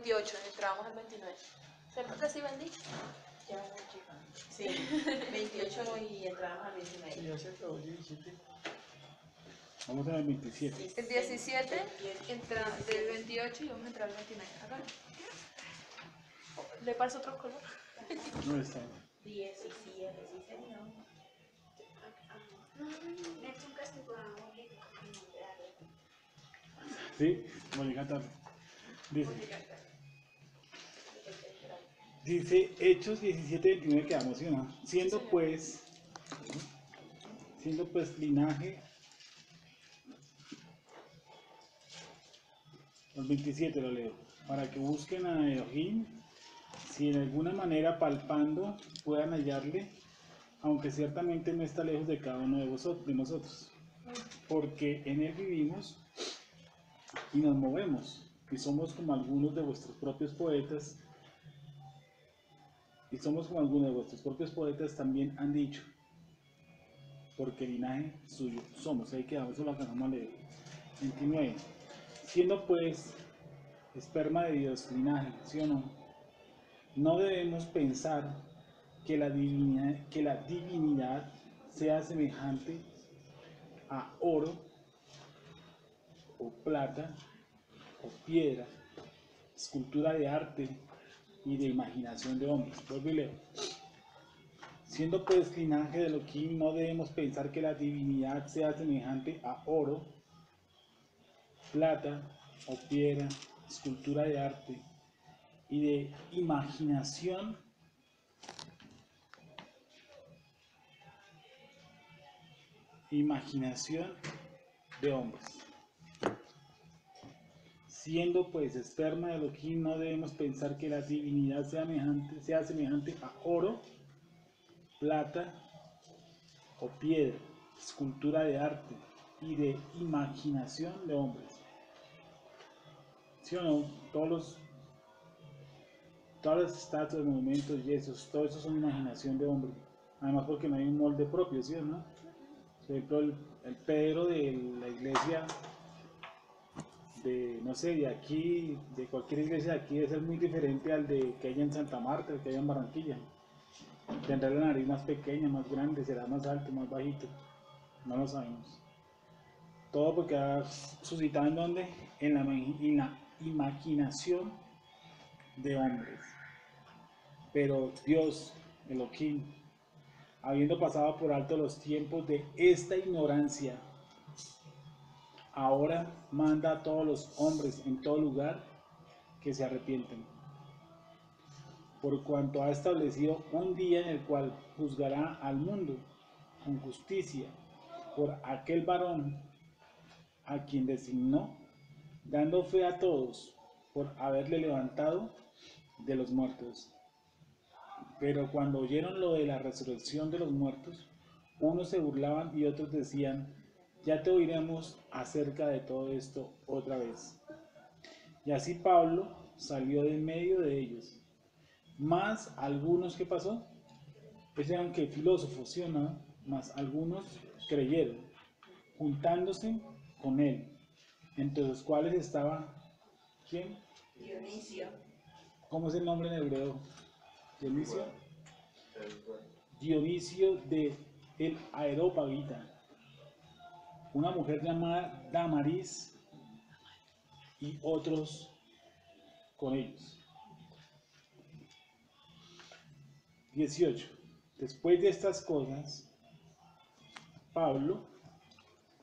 28, entramos al 29. ¿Cierto que sí, Bendy? Ya, chica. Sí, 28 y entramos al 29. Sí, ya se acabó el 17. Vamos a ver el 27. El 17 entra del 28 y vamos a entrar al 29. Acá. ¿Le paso otro color? No está. 17, sí, señor. Sí, Mónica tarde. Dice Hechos 17:29 quedamos, ¿sí o no? Siendo pues linaje, el 27 lo leo, para que busquen a Elohim, si en alguna manera palpando puedan hallarle, aunque ciertamente no está lejos de cada uno de nosotros, porque en él vivimos y nos movemos, y somos como algunos de vuestros propios poetas, también han dicho, porque linaje suyo somos. Ahí quedamos, eso lo acabamos de leer. 29. Siendo pues esperma de Dios, linaje, ¿sí o no? No debemos pensar que la divinidad sea semejante a oro o plata o piedra, escultura de arte y de imaginación de hombres. Vuelvo y leo. Siendo pues linaje de Elohim, no debemos pensar que la divinidad sea semejante a oro, plata o piedra, escultura de arte y de imaginación de hombres. Siendo pues esperma de Elohim, no debemos pensar que la divinidad sea semejante a oro, plata o piedra, escultura de arte y de imaginación de hombres. ¿Sí o no? Todas las estatuas, monumentos, yesos, todo eso son imaginación de hombre. Además porque no hay un molde propio, ¿sí o no? Por ejemplo, el Pedro de la iglesia de, no sé, de aquí, de cualquier iglesia de aquí, debe ser muy diferente al de que hay en Santa Marta, el que hay en Barranquilla. Tendrá la nariz más pequeña, más grande, será más alto, más bajito. No lo sabemos. Todo porque ha suscitado en donde, en la imaginación de hombres. Pero Dios, Elohim, habiendo pasado por alto los tiempos de esta ignorancia, ahora manda a todos los hombres en todo lugar que se arrepienten, por cuanto ha establecido un día en el cual juzgará al mundo con justicia por aquel varón a quien designó, dando fe a todos por haberle levantado de los muertos. Pero cuando oyeron lo de la resurrección de los muertos, unos se burlaban y otros decían, ya te oiremos acerca de todo esto otra vez. Y así Pablo salió de en medio de ellos. Más algunos, ¿qué pasó? Pues eran que filósofos, ¿sí o no? Más algunos creyeron, juntándose con él, entre los cuales estaba, ¿quién? Dionisio. ¿Cómo es el nombre en hebreo? Dionisio. Dionisio de el Areópagita, una mujer llamada Damaris y otros con ellos. 18. Después de estas cosas, Pablo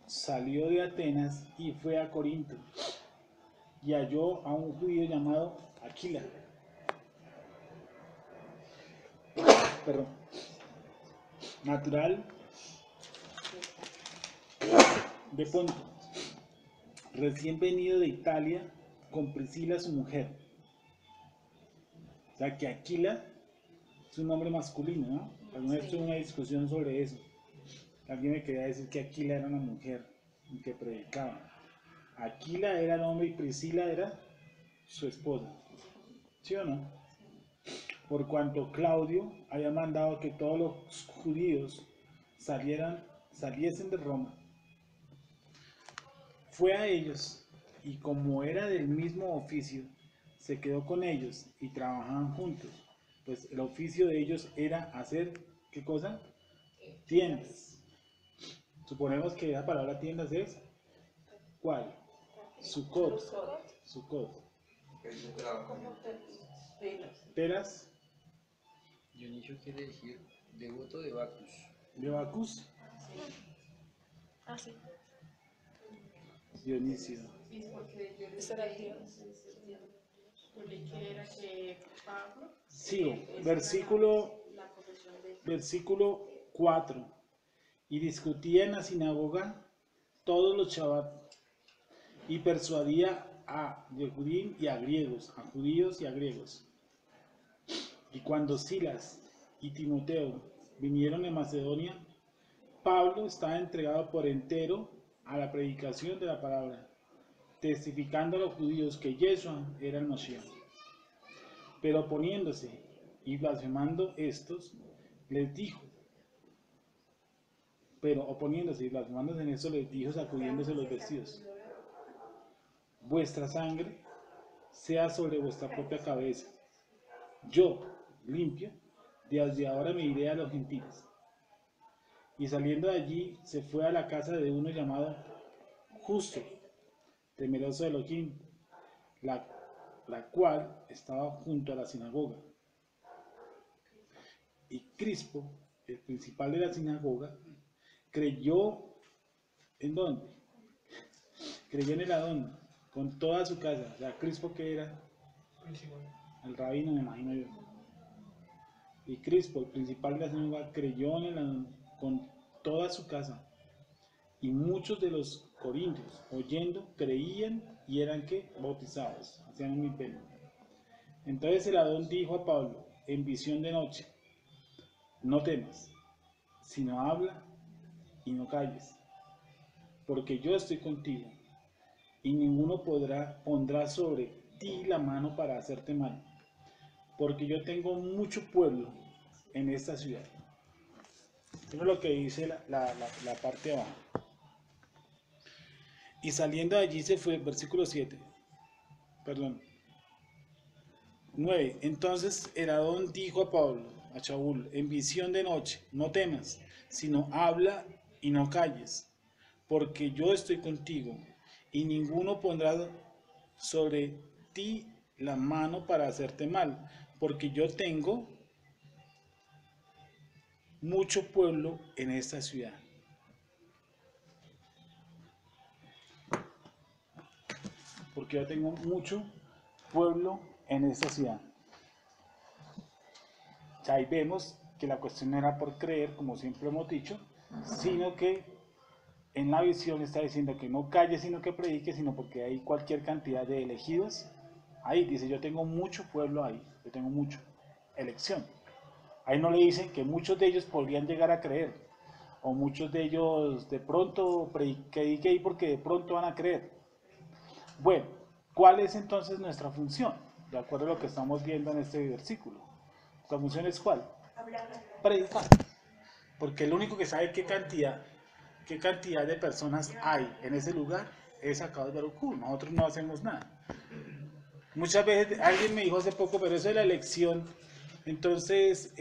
salió de Atenas y fue a Corinto y halló a un judío llamado Aquila, natural de Ponto, recién venido de Italia con Priscila su mujer. O sea que Aquila es un nombre masculino, ¿no? Alguna vez tuve una discusión sobre eso. Alguien me quería decir que Aquila era una mujer y que predicaba. Aquila era el hombre y Priscila era su esposa. ¿Sí o no? Por cuanto Claudio había mandado que todos los judíos saliesen de Roma. Fue a ellos y como era del mismo oficio, se quedó con ellos y trabajaban juntos, pues el oficio de ellos era hacer, ¿qué cosa? Tiendas. Suponemos que la palabra tiendas es, ¿cuál? Sucot. Sucot. Teras Dionisio quiere decir devoto de Bacchus. de Bacchus, Ah, sí. Dionisio. Y porque yo le Eso era Dios. yo leí que era que Pablo. Sigo, esa era versículo la profesión de Versículo 4. Y discutía en la sinagoga todos los Shabbat y persuadía a Yehudim y a griegos, a judíos y a griegos. Y cuando Silas y Timoteo vinieron de Macedonia, Pablo estaba entregado por entero a la predicación de la palabra, testificando a los judíos que Yeshua era el Mashiach. Pero oponiéndose y blasfemando estos, les dijo, en eso les dijo, sacudiéndose los vestidos: vuestra sangre sea sobre vuestra propia cabeza. Yo, limpio, desde ahora me iré a los gentiles. Y saliendo de allí, se fue a la casa de uno llamado Justo, temeroso de Elohim, la cual estaba junto a la sinagoga. Y Crispo, el principal de la sinagoga, creyó ¿en dónde? Creyó en el Adón con toda su casa. O sea, Crispo, que era el rabino, me imagino yo. Y Crispo, el principal de la sinagoga, creyó en el Adón con toda su casa. Y muchos de los corintios, oyendo, creían y eran ¿qué? Bautizados, hacían un imperio. Entonces el Adón dijo a Pablo en visión de noche: no temas, sino habla y no calles, porque yo estoy contigo, y ninguno pondrá sobre ti la mano para hacerte mal, porque yo tengo mucho pueblo en esta ciudad. Eso es lo que dice la parte de abajo. Y saliendo de allí se fue, versículo 9. Entonces el Adón dijo a Pablo, a Shaul, en visión de noche: no temas, sino habla y no calles, porque yo estoy contigo, y ninguno pondrá sobre ti la mano para hacerte mal, porque yo tengo mucho pueblo en esta ciudad. Porque yo tengo mucho pueblo en esta ciudad. Ahí vemos que la cuestión no era por creer, como siempre hemos dicho, sino que en la visión está diciendo que no calle, sino que predique, sino porque hay cualquier cantidad de elegidos. Ahí dice: yo tengo mucho pueblo ahí, yo tengo mucho elección. Ahí no le dicen que muchos de ellos podrían llegar a creer, o muchos de ellos de pronto predique ahí porque de pronto van a creer. Bueno, ¿cuál es entonces nuestra función? De acuerdo a lo que estamos viendo en este versículo. ¿Nuestra función es cuál? Predicar. Porque el único que sabe qué cantidad de personas hay en ese lugar es Akadosh Baruj Hu. Nosotros no hacemos nada. Muchas veces, alguien me dijo hace poco, pero eso de la elección, entonces,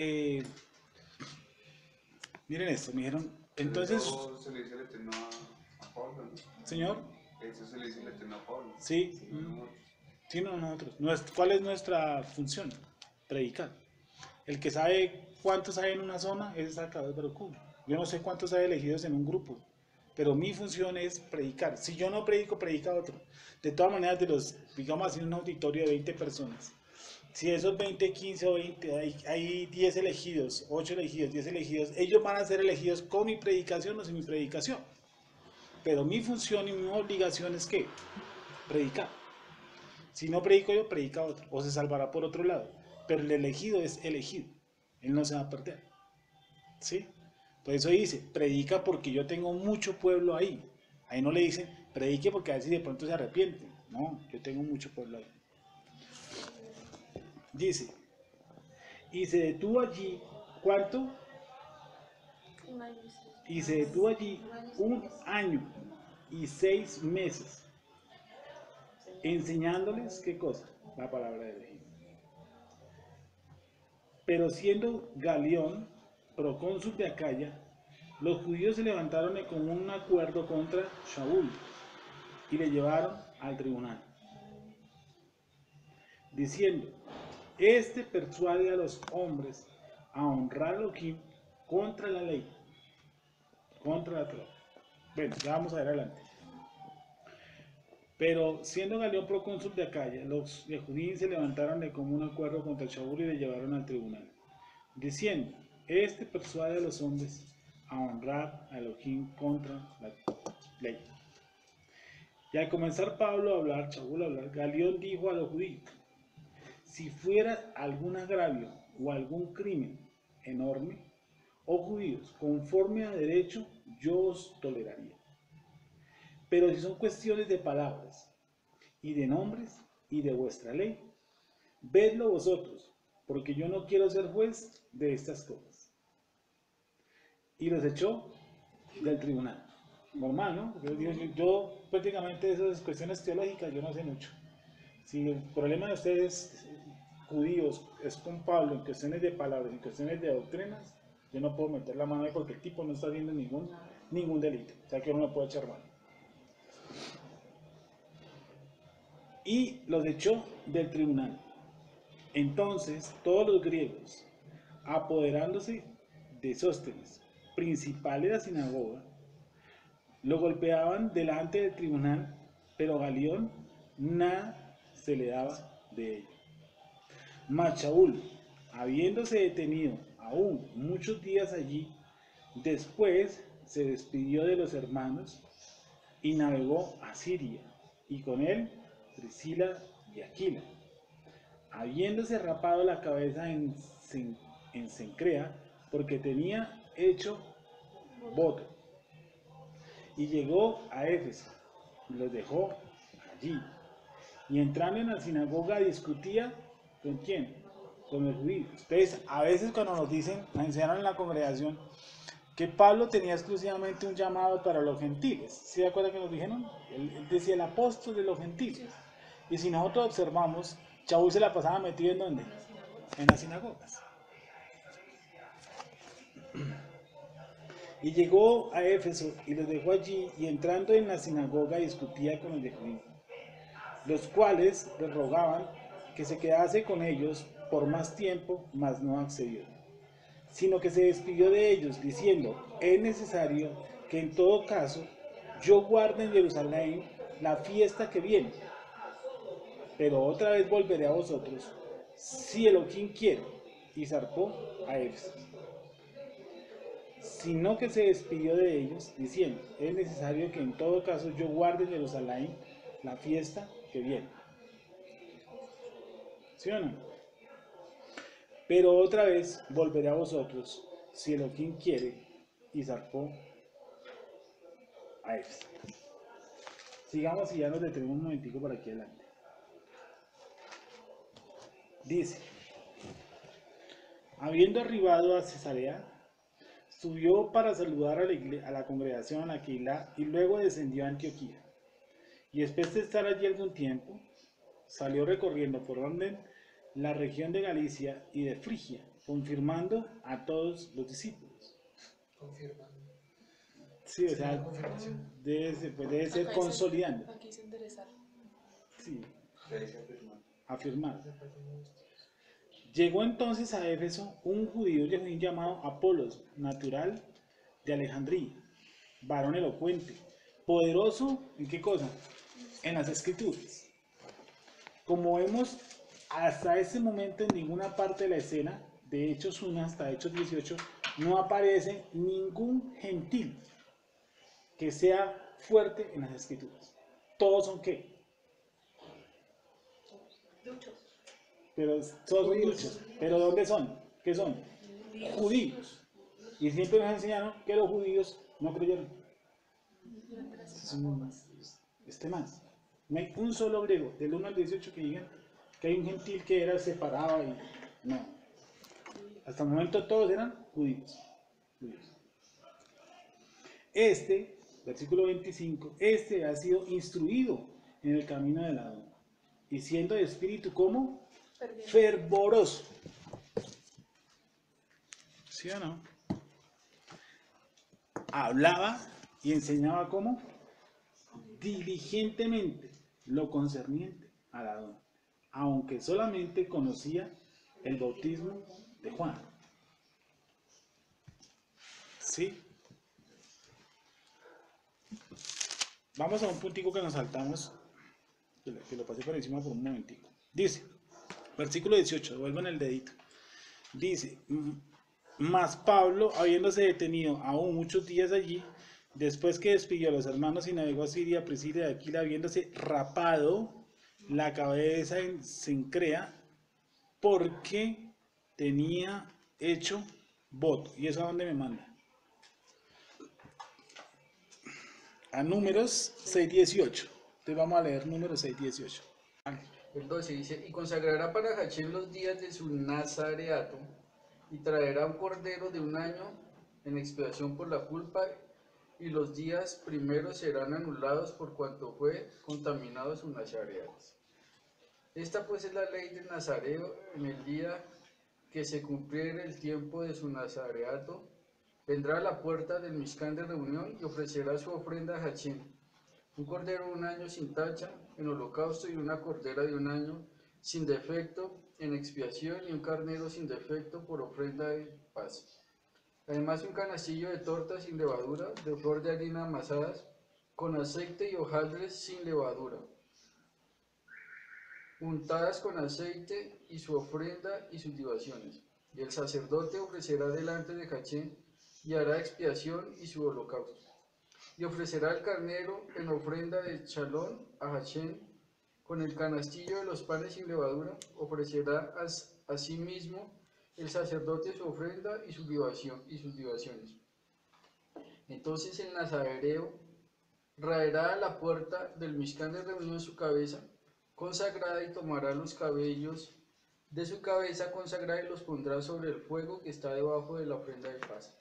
miren esto, me dijeron, entonces, eso se le dice el Eterno a Pablo, ¿no? Señor, Eso se le dice el Eterno a Pablo. sí, sí, no, nosotros. ¿Cuál es nuestra función? Predicar. El que sabe cuántos hay en una zona es Akadosh Baruj Hu. Yo no sé cuántos hay elegidos en un grupo, pero mi función es predicar. Si yo no predico, predica otro. De todas maneras, digamos así, un auditorio de 20 personas, si esos 20, 15 o 20, hay 10 elegidos, 8 elegidos, 10 elegidos, ellos van a ser elegidos con mi predicación o sin mi predicación. Pero mi función y mi obligación es ¿qué? Predicar. Si no predico yo, predica otro, o se salvará por otro lado. Pero el elegido es elegido, él no se va a perder. ¿Sí? Por eso dice, predica porque yo tengo mucho pueblo ahí. Ahí no le dicen, predique porque a ver si de pronto se arrepienten. No, yo tengo mucho pueblo ahí. Dice, y se detuvo allí, ¿cuánto? Y se detuvo allí 1 año y 6 meses, enseñándoles, ¿qué cosa? la palabra de Elohim. Pero siendo Galión procónsul de Acaya, los judíos se levantaron de común acuerdo contra Shaul y le llevaron al tribunal, diciendo: este persuade a los hombres a honrar a Elohim contra la ley, contra la Torá. Bueno, ya vamos a ver adelante. Pero siendo Galión procónsul de Acaya, los judíos se levantaron de común acuerdo contra Shaul y le llevaron al tribunal, diciendo: este persuade a los hombres a honrar a Elohim contra la ley. Y al comenzar Pablo a hablar, Shaul a hablar, Galión dijo a los judíos: si fuera algún agravio o algún crimen enorme, oh judíos, conforme a derecho, yo os toleraría. Pero si son cuestiones de palabras y de nombres y de vuestra ley, vedlo vosotros, porque yo no quiero ser juez de estas cosas. Y los echó del tribunal. Normal, ¿no? Yo prácticamente de esas cuestiones teológicas yo no sé mucho. Si el problema de ustedes judíos es con Pablo en cuestiones de palabras, en cuestiones de doctrinas, yo no puedo meter la mano ahí porque el tipo no está haciendo ningún delito. O sea que uno no puede echar mano. Y los echó del tribunal. Entonces todos los griegos, apoderándose de Sóstenes, principal de la sinagoga, lo golpeaban delante del tribunal, pero Galión nada se le daba de ello. Mas Shaul, habiéndose detenido aún muchos días allí, después se despidió de los hermanos y navegó a Siria, y con él Priscila y Aquila, habiéndose rapado la cabeza en Cencrea, porque tenía hecho voto, y llegó a Éfeso, y los dejó allí, y entrando en la sinagoga discutía ¿con quién? Con los judíos. Entonces, a veces cuando nos enseñaron en la congregación que Pablo tenía exclusivamente un llamado para los gentiles, ¿sí de acuerdo que nos dijeron? Él decía el apóstol de los gentiles. Y si nosotros observamos, Shaul se la pasaba metido ¿en dónde? En las sinagogas. Y llegó a Éfeso y los dejó allí, y entrando en la sinagoga discutía con los de judíos, los cuales les rogaban que se quedase con ellos por más tiempo, mas no accedió, sino que se despidió de ellos, diciendo: es necesario que en todo caso yo guarde en Jerusalén la fiesta que viene, pero otra vez volveré a vosotros, si Elohim quiere, y zarpó a Éfeso. Sino que se despidió de ellos, diciendo: es necesario que en todo caso yo guarde en Jerusalén la fiesta que viene. ¿Sí o no? Pero otra vez volveré a vosotros, si Elohim quiere, y zarpó a Éfeso. Sigamos y ya nos detenemos un momentico por aquí adelante. Dice: habiendo arribado a Cesarea, subió para saludar a la congregación Aquila, y luego descendió a Antioquía. Y después de estar allí algún tiempo, salió recorriendo por donde la región de Galicia y de Frigia, confirmando a todos los discípulos. Confirmando. Sí, o sea, debe ser consolidando. Aquí se enderezar. Sí, Ya dice afirmar. afirmar. Llegó entonces a Éfeso un judío llamado Apolos, natural de Alejandría, varón elocuente, poderoso ¿en qué cosa? En las escrituras. Como vemos, hasta ese momento en ninguna parte de la escena, de Hechos 1 hasta Hechos 18, no aparece ningún gentil que sea fuerte en las escrituras. Todos son ¿qué? Duchos. Pero todos son duchos. ¿Pero dónde son? ¿Qué son? Judíos. Y siempre nos enseñaron que los judíos no creyeron. Más. No hay un solo griego, del 1 al 18, que digan que hay un gentil que era separado y no. Hasta el momento todos eran judíos. Versículo 25, ha sido instruido en el camino de la y siendo de espíritu como Ferviente. fervoroso. ¿Sí o no? Hablaba y enseñaba como diligentemente lo concerniente a la don, aunque solamente conocía el bautismo de Juan. ¿Sí? Vamos a un puntico que nos saltamos, que lo pasé por encima por un momentico. Dice, versículo 18, devuelvan el dedito. Dice, mas Pablo, habiéndose detenido aún muchos días allí, después que despidió a los hermanos y navegó a Siria, Prisidia de Aquila, habiéndose rapado la cabeza en Cencrea, porque tenía hecho voto. ¿Y eso a dónde me manda? A Números 6:18. Entonces vamos a leer Números 6:18. El 12 dice, y consagrará para Hachén los días de su nazareato, y traerá un cordero de un año en expiación por la culpa, y los días primeros serán anulados por cuanto fue contaminado su nazareato. Esta pues es la ley del nazareo: en el día que se cumpliere el tiempo de su nazareato, vendrá a la puerta del Mishkan de reunión y ofrecerá su ofrenda a Hachén: un cordero de un año sin tacha en holocausto, y una cordera de un año sin defecto en expiación, y un carnero sin defecto por ofrenda de paz. Además, un canastillo de tortas sin levadura, de flor de harina amasadas, con aceite y hojaldres sin levadura, untadas con aceite, y su ofrenda y sus libaciones. Y el sacerdote ofrecerá delante de Hachén, y hará expiación y su holocausto. Y ofrecerá el carnero en ofrenda de chalón a Hachén, con el canastillo de los panes sin levadura. Ofrecerá asimismo el sacerdote su ofrenda y sus libaciones. Entonces el nazareo raerá a la puerta del Mishkan de reunión su cabeza consagrada, y tomará los cabellos de su cabeza consagrada y los pondrá sobre el fuego que está debajo de la ofrenda de paz.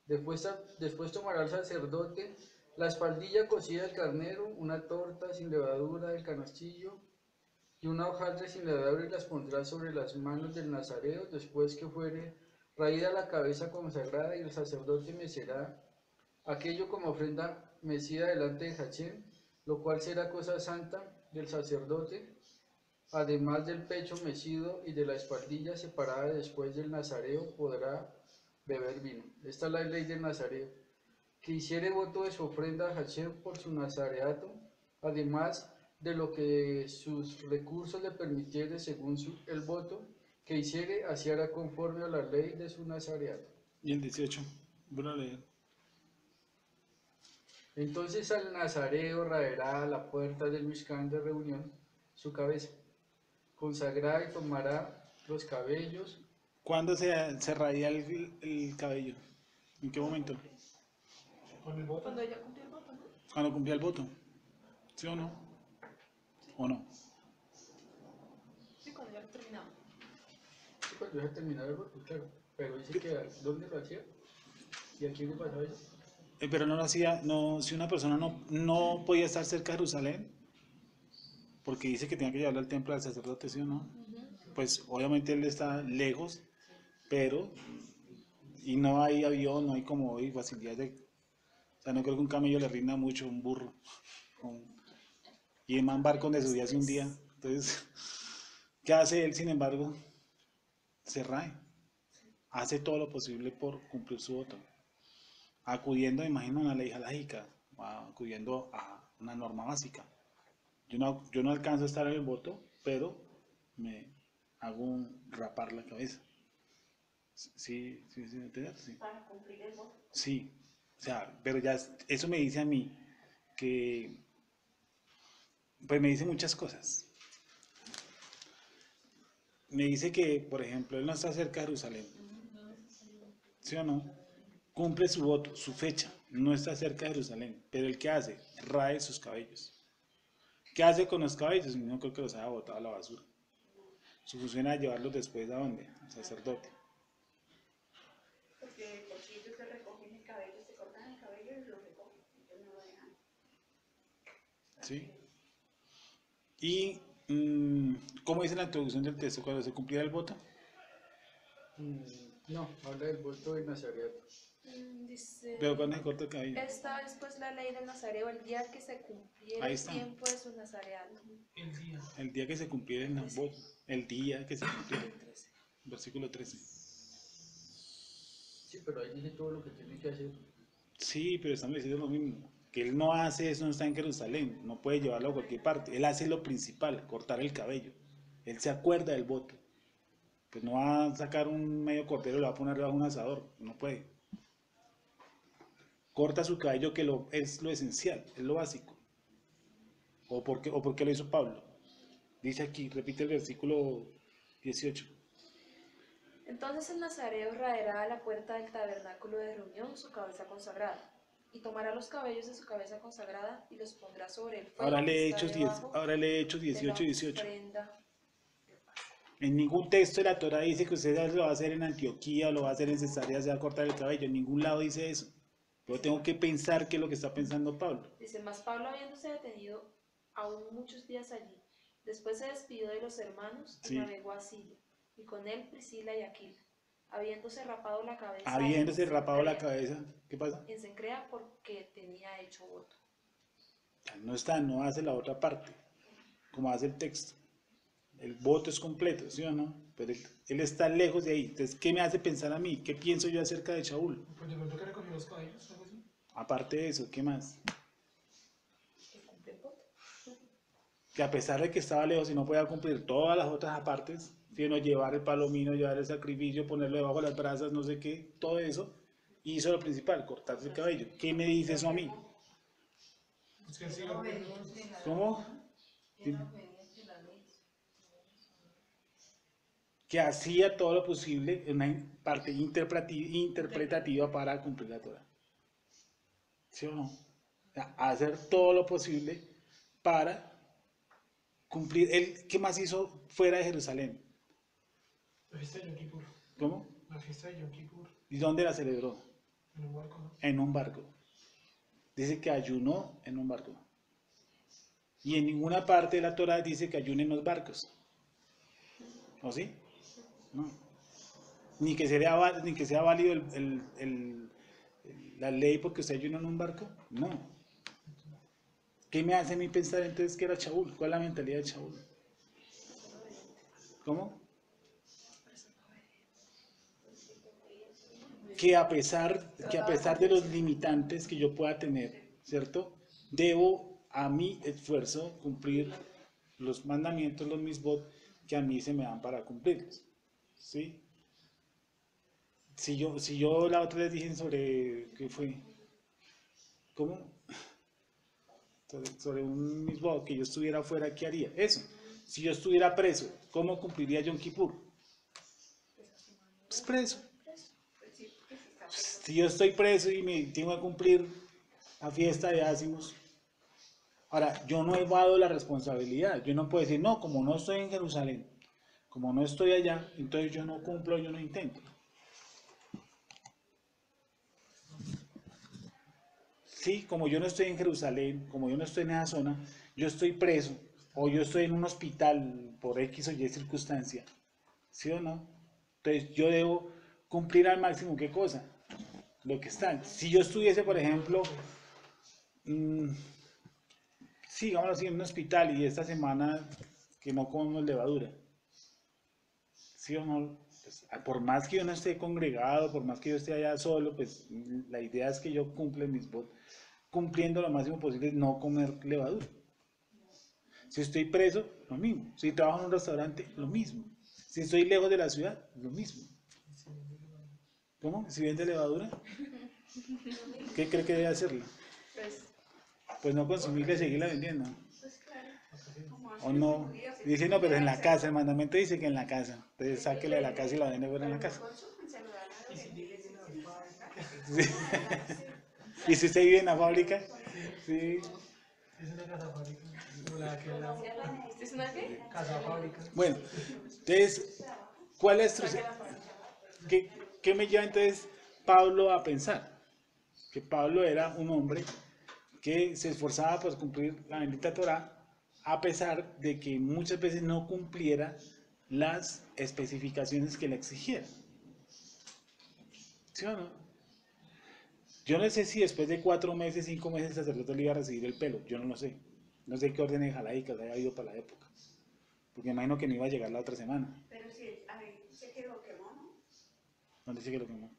Después tomará el sacerdote la espaldilla cocida del carnero, una torta sin levadura del canastillo y una hojaldre sin levadura, y las pondrá sobre las manos del nazareo después que fuere raída la cabeza consagrada, y el sacerdote mecerá aquello como ofrenda mecida delante de Hachén, lo cual será cosa santa del sacerdote, además del pecho mecido y de la espaldilla separada. Después del nazareo podrá beber vino. Esta es la ley del nazareo: que hiciere voto de su ofrenda a Hachén por su nazareato, además de lo que sus recursos le permitiere según el voto que hiciere, así hará conforme a la ley de su nazareato. Y el 18, vuelvo a leer. Entonces al nazareo raerá a la puerta del Mishkan de reunión su cabeza consagrada, y tomará los cabellos. ¿Cuándo se raía el cabello? ¿En qué momento? Cuando ella cumplió el voto, ¿no? Cuando cumplía el voto. ¿Sí o no? ¿O no? Sí, cuando ya lo terminaba. Sí, cuando ya terminara el voto, claro. Pero dice que ¿dónde lo hacía? ¿Y a quién le pasaba eso? Pero no lo hacía, no, si una persona no podía estar cerca de Jerusalén, porque dice que tenía que llevarlo al templo del sacerdote, ¿sí o no? Pues obviamente él está lejos, pero, y no hay avión, no hay como hoy facilidad de, o sea, no creo que un camello le rinda mucho, un burro, y el man barco donde subía hace un día. Entonces, ¿qué hace él? Sin embargo, se rae, hace todo lo posible por cumplir su voto, acudiendo, imagino, a una ley halágica, acudiendo a una norma básica. Yo no alcanzo a estar en el voto, pero me hago un rapar la cabeza. ¿Sí me entiendes? Sí. Para cumplir el voto. Sí, o sea, pero ya eso me dice a mí que, pues me dice muchas cosas. Me dice que, por ejemplo, él no está cerca de Jerusalén, ¿sí o no? Cumple su voto, su fecha, no está cerca de Jerusalén, pero ¿el qué hace? Rae sus cabellos. ¿Qué hace con los cabellos? No creo que los haya botado a la basura. Su función es llevarlos después a dónde? Al sacerdote. Porque ellos se recogen el cabello, se cortan el cabello y lo recogen. Ellos no lo dejan. ¿Sí? Y ¿Cómo dice la introducción del texto? Cuando se cumpliera el voto. No, habla del voto de Nazareato. Dice, Pero cuando se corta el cabello. esta es pues la ley del nazareo, el día que se cumpliera Ahí el está. tiempo de su nazareato. El día que se cumpliera el voto. El día que se cumpliera. Versículo 13. Sí, pero ahí dice todo lo que tiene que hacer. Sí, pero estamos diciendo lo mismo. Que él no hace eso, no está en Jerusalén. No puede llevarlo a cualquier parte. Él hace lo principal, cortar el cabello. Él se acuerda del voto. Pues no va a sacar un medio cordero y lo va a poner debajo de un asador. No puede. Corta su cabello, que es lo esencial, es lo básico. ¿O por qué lo hizo Pablo? Dice aquí, repite el versículo 18. Entonces el nazareo raerá a la puerta del tabernáculo de reunión su cabeza consagrada, y tomará los cabellos de su cabeza consagrada y los pondrá sobre el fuego Ahora que lee está Hechos debajo ahora Hechos de la 18 y 18. ofrenda. En ningún texto de la Torah dice que usted lo va a hacer en Antioquía o lo va a hacer en Cesarea, se va a cortar el cabello. En ningún lado dice eso. Yo tengo que pensar qué es lo que está pensando Pablo. Dice, mas Pablo habiéndose detenido aún muchos días allí, después se despidió de los hermanos y Sí. navegó a Siria, y con él Priscila y Aquila, habiéndose rapado la cabeza. Habiéndose en rapado la Cencrea- cabeza, ¿qué pasa? En Cencrea porque tenía hecho voto. No hace la otra parte, como hace el texto. El voto es completo, ¿sí o no? Pero él está lejos de ahí. Entonces, ¿qué me hace pensar a mí? ¿Qué pienso yo acerca de Shaul? Pues de pronto que recogió los cabellos, algo así. Aparte de eso, ¿qué más? Que cumple el voto. Que a pesar de que estaba lejos y no podía cumplir todas las otras apartes, sino llevar el palomino, llevar el sacrificio, ponerlo debajo de las brasas, no sé qué, todo eso, hizo lo principal, cortarse el cabello. ¿Qué me dice eso a mí? Es que sí, lo ¿Cómo? Que hacía todo lo posible en una parte interpretativa para cumplir la Torah. ¿Sí o no? O sea, hacer todo lo posible para cumplir. ¿Qué más hizo fuera de Jerusalén? La fiesta de Yom Kippur. ¿Cómo? La fiesta de Yom Kippur. ¿Y dónde la celebró? En un barco, ¿no? En un barco. Dice que ayunó en un barco. Y en ninguna parte de la Torah dice que ayune en los barcos. ¿O sí? No. Ni que sea válido la ley porque usted ayuna en un barco. No. ¿Qué me hace a mí pensar entonces que era Shaul? ¿Cuál es la mentalidad de Shaul? ¿Cómo? Que a pesar de los limitantes que yo pueda tener, ¿cierto? Debo a mi esfuerzo cumplir los mandamientos, los misbot, que a mí se me dan para cumplirlos, ¿sí? Si yo la otra vez dije sobre, ¿qué fue? ¿Cómo? Sobre un misbot, que yo estuviera afuera, ¿qué haría? Eso. Si yo estuviera preso, ¿cómo cumpliría Yom Kippur? Pues preso. Si yo estoy preso y me tengo que cumplir la fiesta de ácimos, ahora, yo no evado la responsabilidad. Yo no puedo decir, no, como no estoy en Jerusalén, como no estoy allá, entonces yo no cumplo, yo no intento. Sí, como yo no estoy en Jerusalén, como yo no estoy en esa zona, yo estoy preso, o yo estoy en un hospital por X o Y circunstancia, ¿sí o no? Entonces yo debo cumplir al máximo, ¿qué cosa? Lo que está. Si yo estuviese, por ejemplo, sí, digámoslo así, en un hospital y esta semana que no comemos levadura, ¿sí o no? Pues, por más que yo no esté congregado, por más que yo esté allá solo, pues la idea es que yo cumpla mis votos, cumpliendo lo máximo posible, no comer levadura. Si estoy preso, lo mismo. Si trabajo en un restaurante, lo mismo. Si estoy lejos de la ciudad, lo mismo. ¿Cómo? ¿Si vende levadura? ¿Qué cree que debe hacerlo? Pues no consumirla y seguirla vendiendo. O no. Dice, no, pero en la casa, el mandamiento dice que en la casa. Entonces sáquela de la casa y la vende fuera en la casa. Sí. ¿Y si usted vive en la fábrica? Sí. Es una casa fábrica. Como la que la ¿Es una qué? casa fábrica. Bueno, entonces, ¿cuál es ¿Qué me lleva entonces Pablo a pensar? Que Pablo era un hombre que se esforzaba por cumplir la bendita Torah a pesar de que muchas veces no cumpliera las especificaciones que le exigieran. ¿Sí o no? Yo no sé si después de 4 meses, 5 meses, el sacerdote le iba a recibir el pelo. Yo no lo sé. No sé qué órdenes jalaicas haya habido para la época. Porque imagino que no iba a llegar la otra semana. Pero si ahí se quedó quemó, ¿no? ¿Dónde dice que lo quemó?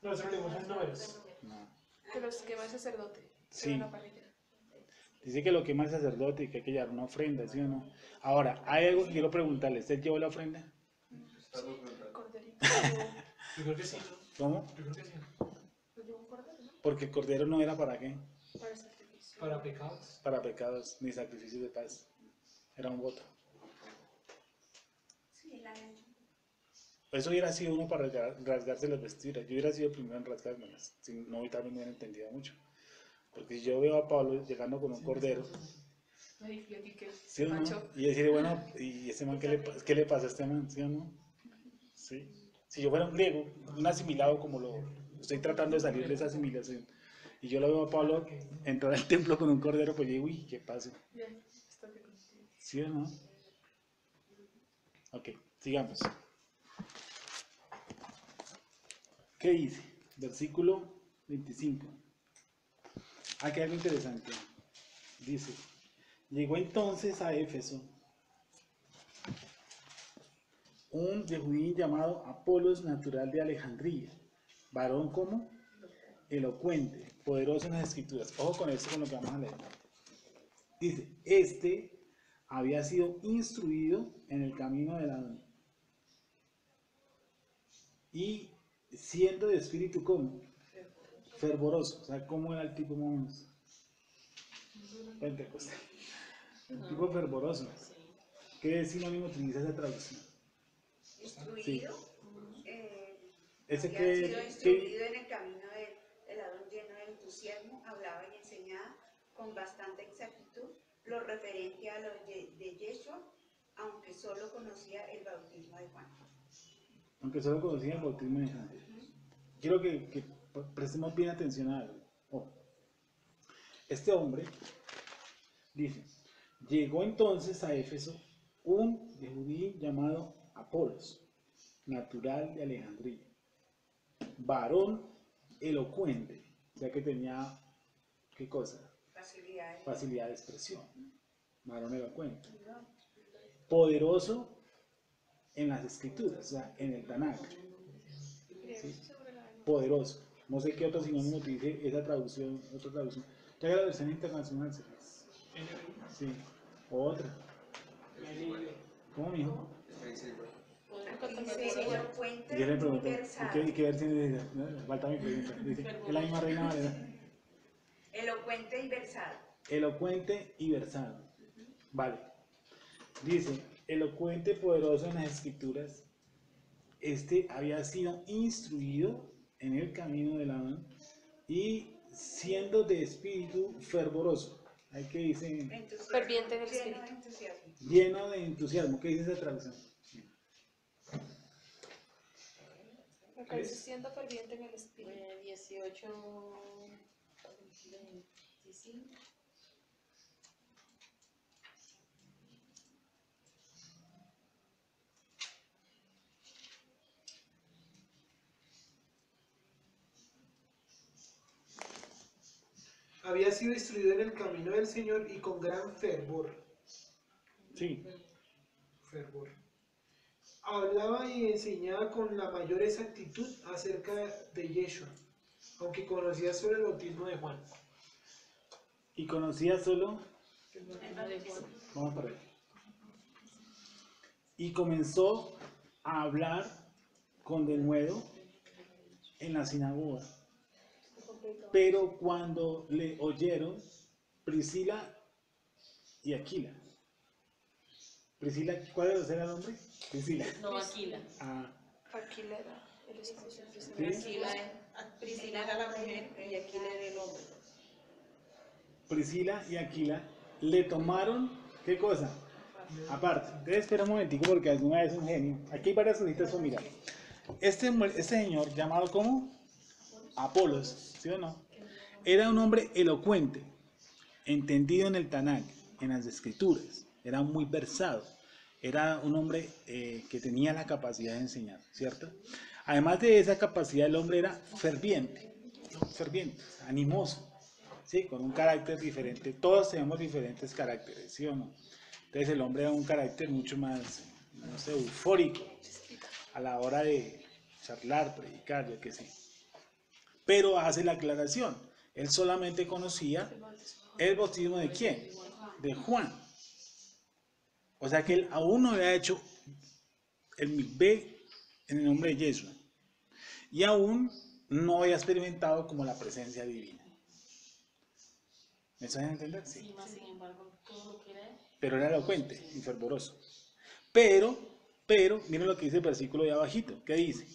No, eso lo leemos en Números. No. Que los quema el sacerdote. Sí. En la parrilla. Dice que lo quema el sacerdote y que hay que llevar una ofrenda, ¿sí o no? Ahora, hay algo que quiero preguntarle. ¿Usted llevó la ofrenda? El corderito. Yo creo que sí, ¿no? ¿Cómo? Yo creo que sí. Lo llevó un cordero, ¿no? Porque el cordero no era para qué. Para el sacrificio. Para pecados. Para pecados ni sacrificios de paz. Era un voto. Sí, la hecho. Eso hubiera sido uno para rasgarse las vestiduras. Yo hubiera sido el primero en rasgármelas. Si no, hoy también me hubiera entendido mucho. Porque si yo veo a Pablo llegando con un cordero, Ahí le piqué. ¿sí o no? Macho. Y decirle, bueno, ¿y este man qué le pasa a este man? ¿Sí o no? Sí. Si yo fuera un griego, un asimilado como lo estoy tratando de salir de esa asimilación, y yo lo veo a Pablo entrar al templo con un cordero, pues yo digo, uy, ¿qué pasa? Bien, esto que contigo. ¿Sí o no? Ok, sigamos. ¿Qué dice? Versículo 25. Aquí hay algo interesante. Dice, llegó entonces a Éfeso un judío llamado Apolos, natural de Alejandría, varón como elocuente, poderoso en las escrituras. Ojo con esto, con lo que vamos a leer. Dice, este había sido instruido en el camino de Adón y siendo de espíritu como fervoroso. O sea, ¿cómo era el tipo más o menos? Pentecostal. El tipo fervoroso. ¿Qué sinónimo utiliza esa traducción? Instruido. Ese Había que, sido instruido en el camino del Adón lleno de entusiasmo, hablaba y enseñaba con bastante exactitud lo referente a lo de Yeshua, aunque solo conocía el bautismo de Juan. aunque solo conocía el bautismo de Juan. Quiero que prestemos bien atención a algo. Ojo. Este hombre dice, llegó entonces a Éfeso un judío llamado Apolos, natural de Alejandría, varón elocuente, ya que tenía, ¿qué cosa? Facilidades. Facilidad de expresión, varón elocuente, poderoso en las escrituras, o sea, en el Tanakh, ¿sí? Poderoso. No sé qué otro sinónimo te dice esa traducción, otra traducción. Ya que la versión internacional, sí, otra. ¿Cómo, mijo? Dice elocuente Yo le y pregunté, versado. ¿y qué versión dice? No, falta mi pregunta. Dice, es la misma Reina Valera. Elocuente y versado. Elocuente y versado. Vale. Dice, elocuente, poderoso en las escrituras. Este había sido instruido en el camino del Adán y siendo de espíritu fervoroso. Hay que dice, Entusiasmo, Ferviente en el lleno espíritu. de entusiasmo. lleno de entusiasmo. ¿Qué dice esa traducción? Acá dice siendo ferviente en el espíritu. 18, 25. Había sido instruido en el camino del Señor y con gran fervor. Sí. Fervor. Hablaba y enseñaba con la mayor exactitud acerca de Yeshua, aunque conocía solo el bautismo de Juan. Y conocía solo, vamos para allá. Y comenzó a hablar con denuedo en la sinagoga. Pero cuando le oyeron Priscila y Aquila. Priscila, ¿cuál era el nombre? Priscila. No, Aquila. Ah, Aquila era el esposo de ¿sí? Priscila era la mujer y Aquila era el hombre. Priscila y Aquila le tomaron, ¿qué cosa? Aparte. Entonces espera un momentico porque alguna vez es un genio. Aquí hay varias cositas por mirar. Este señor llamado como Apolos, ¿sí o no? Era un hombre elocuente, entendido en el Tanakh en las escrituras, era muy versado, era un hombre que tenía la capacidad de enseñar, ¿cierto? Además de esa capacidad, el hombre era ferviente, animoso, ¿sí? Con un carácter diferente. Todos tenemos diferentes caracteres, ¿sí o no? Entonces el hombre era un carácter mucho más, no sé, eufórico a la hora de charlar, predicar, yo qué sé. Pero hace la aclaración, él solamente conocía el bautismo de quién, de Juan. O sea que él aún no había hecho el mikvé en el nombre de Yeshua. Y aún no había experimentado como la presencia divina. ¿Me estás a entender? Sí. Sin embargo, todo lo que era él. Pero era elocuente y fervoroso. Pero, miren lo que dice el versículo de abajito. ¿Qué dice?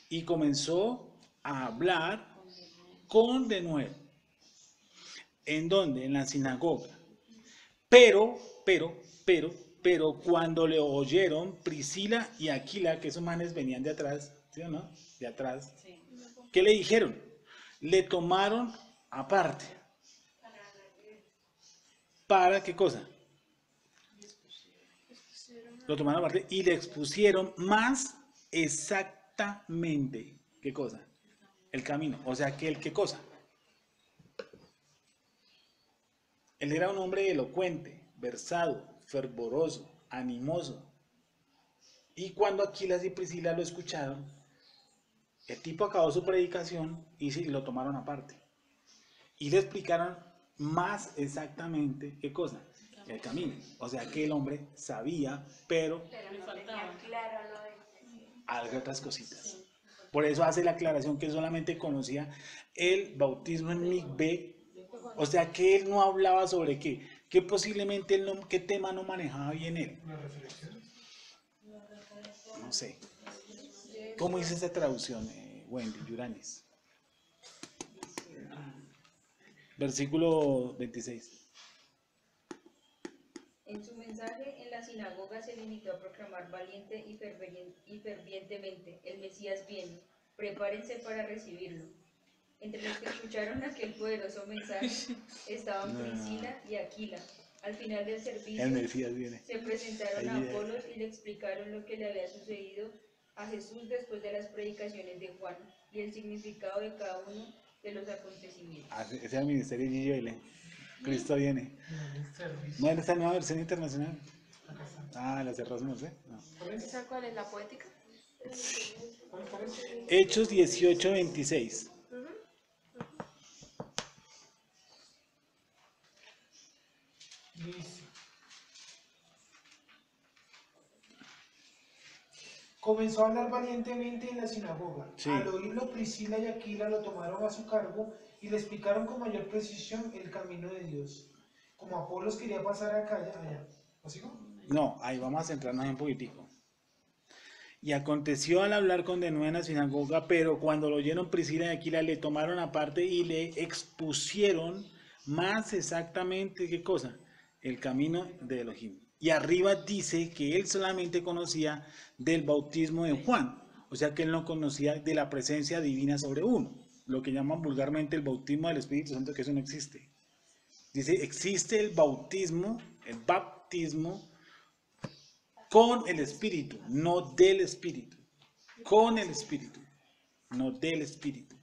Y comenzó a hablar con denuedo. ¿En dónde? En la sinagoga. Pero, cuando le oyeron Priscila y Aquila, que esos manes venían de atrás, ¿sí o no? De atrás. Sí. ¿Qué le dijeron? Le tomaron aparte. ¿Para qué cosa? Lo tomaron aparte y le expusieron más exactamente. ¿Qué cosa? El camino. O sea, que ¿qué cosa? Él era un hombre elocuente, versado, fervoroso, animoso. Y cuando Aquilas y Priscila lo escucharon, el tipo acabó su predicación y sí, lo tomaron aparte. Y le explicaron más exactamente qué cosa, el camino. O sea que el hombre sabía, pero Le faltaba. algo otras cositas. Por eso hace la aclaración que solamente conocía el bautismo en mikvé. O sea que él no hablaba sobre qué, que posiblemente él no, qué tema no manejaba bien él. No sé. ¿Cómo dice esa traducción, Wendy Yuranes? Versículo 26. En su mensaje en la sinagoga se limitó a proclamar valiente y fervientemente: el Mesías viene, prepárense para recibirlo. Entre los que escucharon aquel poderoso mensaje estaban Priscila y Aquila. Al final del servicio El Mesías viene. se presentaron a Ahí viene. Apolos y le explicaron lo que le había sucedido a Jesús después de las predicaciones de Juan y el significado de cada uno de los acontecimientos. Ese es el ministerio de Gillo L. Cristo viene. ¿No es esta nueva versión internacional? Ah, la cerramos, no sé. No. ¿Esa cuál es la poética? Hechos 18:26. Dice. Comenzó a hablar valientemente en la sinagoga. Sí. Al oírlo, Priscila y Aquila lo tomaron a su cargo y le explicaron con mayor precisión el camino de Dios. Como Apolos quería pasar allá. ¿Lo sigo? No, ahí vamos a centrarnos un poquitico. Y aconteció al hablar con denuedo en la sinagoga, pero cuando lo oyeron Priscila y Aquila le tomaron aparte y le expusieron más exactamente, ¿qué cosa? El camino de Elohim. Y arriba dice que él solamente conocía del bautismo de Juan, o sea que él no conocía de la presencia divina sobre uno, lo que llaman vulgarmente el bautismo del Espíritu Santo, que eso no existe. Dice, existe el bautismo con el Espíritu, no del Espíritu. Con el Espíritu, no del Espíritu.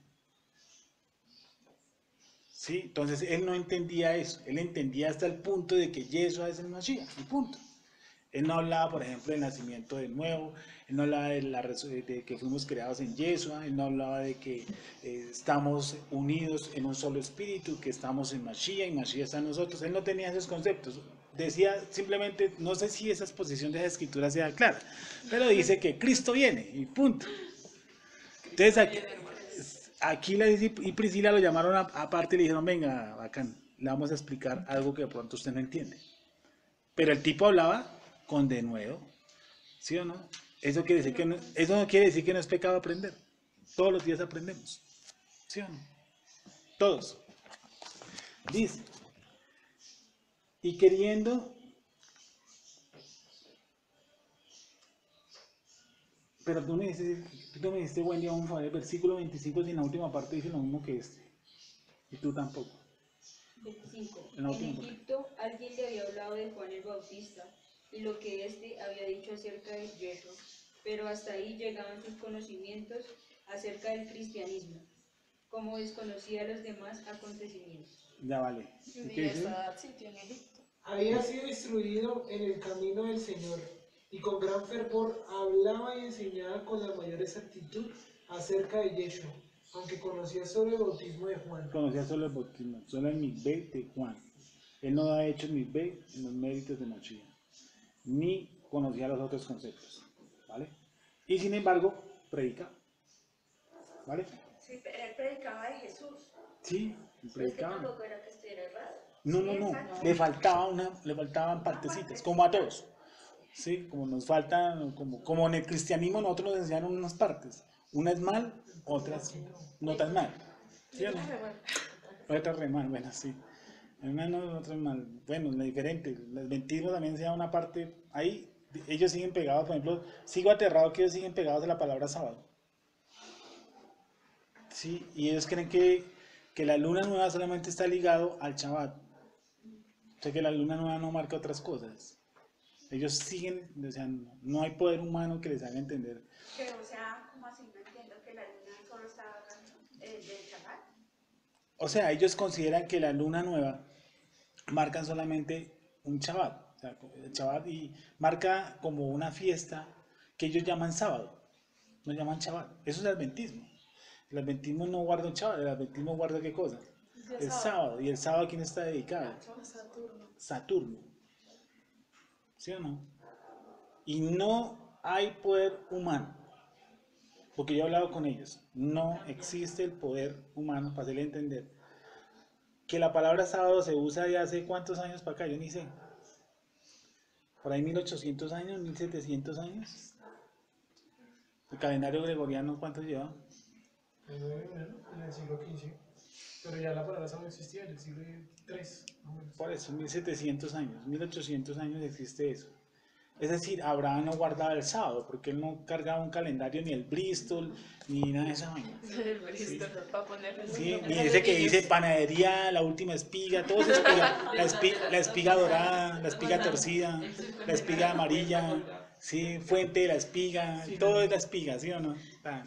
¿Sí? Entonces él no entendía eso. Él entendía hasta el punto de que Yeshua es el Mashiach, el punto. Él no hablaba, por ejemplo, del nacimiento de nuevo. Él no hablaba de que fuimos creados en Yeshua. Él no hablaba de que estamos unidos en un solo espíritu, que estamos en Mashiach y Mashiach está en nosotros. Él no tenía esos conceptos. Decía simplemente, no sé si esa exposición de esa escritura sea clara, pero dice que Cristo viene y punto. Entonces Aquila y Priscila lo llamaron aparte y le dijeron, venga, bacán, le vamos a explicar algo que de pronto usted no entiende. Pero el tipo hablaba con denuedo, ¿sí o no? Eso quiere decir que no, eso no quiere decir que no es pecado aprender. Todos los días aprendemos, ¿sí o no? Todos. Dice, y queriendo, pero tú me dijiste, buen día, vamos a ver, el versículo 25 en la última parte dice lo mismo que este, y tú tampoco. 5. En la En última parte. Egipto alguien le había hablado de Juan el Bautista y lo que éste había dicho acerca de Yeshua, pero hasta ahí llegaban sus conocimientos acerca del cristianismo, como desconocía los demás acontecimientos. Ya vale. ¿Y qué Y dice? esa edad sintió en Egipto. Había sido instruido en el camino del Señor y con gran fervor hablaba y enseñaba con la mayor exactitud acerca de Yeshua, aunque conocía sobre el bautismo de Juan. Conocía solo el bautismo, solo el mikveh de Juan. Él no ha hecho el mikveh en los méritos de Mashiach, ni conocía los otros conceptos, ¿vale? Y sin embargo, predica, ¿vale? Sí, pero él predicaba de Jesús. Sí, predicaba. era que estuviera errado. No, no, no, le faltaban partecitas, como a todos. Sí, como nos faltan, como en el cristianismo nosotros nos enseñaron unas partes. Una es mal, otras no tan mal. ¿Sí o no? Otra re mal, bueno, sí. Una no, otra mal. Bueno, es diferente. El adventismo también se da una parte. Ahí ellos siguen pegados, por ejemplo, sigo aterrado que ellos siguen pegados a la palabra sábado. Sí, y ellos creen que la luna nueva solamente está ligado al Shabbat. O sea que la luna nueva no marca otras cosas. Ellos siguen, o sea, no hay poder humano que les haga entender. Pero, o sea, como así no entiendo que la luna solo estaba hablando del Shabbat. O sea, ellos consideran que la luna nueva marcan solamente un Shabbat. O sea, el Shabbat y marca como una fiesta que ellos llaman sábado. No llaman Shabbat. Eso es el adventismo. El adventismo no guarda un Shabbat, el adventismo guarda ¿qué cosa? El sábado. ¿Y el sábado a quién está dedicado? Saturno. Saturno. ¿Sí o no? Y no hay poder humano. Porque yo he hablado con ellos. No existe el poder humano, para hacerle entender. Que la palabra sábado se usa de hace cuántos años para acá, yo ni sé. Por ahí 1800 años, 1700 años. El calendario gregoriano, ¿cuánto lleva? En el siglo XV. Pero ya la palabra sábado existía en el siglo III. Por eso, 1700 años, 1800 años existe eso. Es decir, Abraham no guardaba el sábado, porque él no cargaba un calendario, ni el Bristol, ni nada de esa vaina. El Bristol, para ponerle Sí, los ni nombres ese a que los dice niños. panadería, la última espiga, todo es espiga. La espiga dorada, la espiga torcida, la espiga amarilla, sí, fuente de la espiga, todo es la espiga, ¿sí o no? Ah,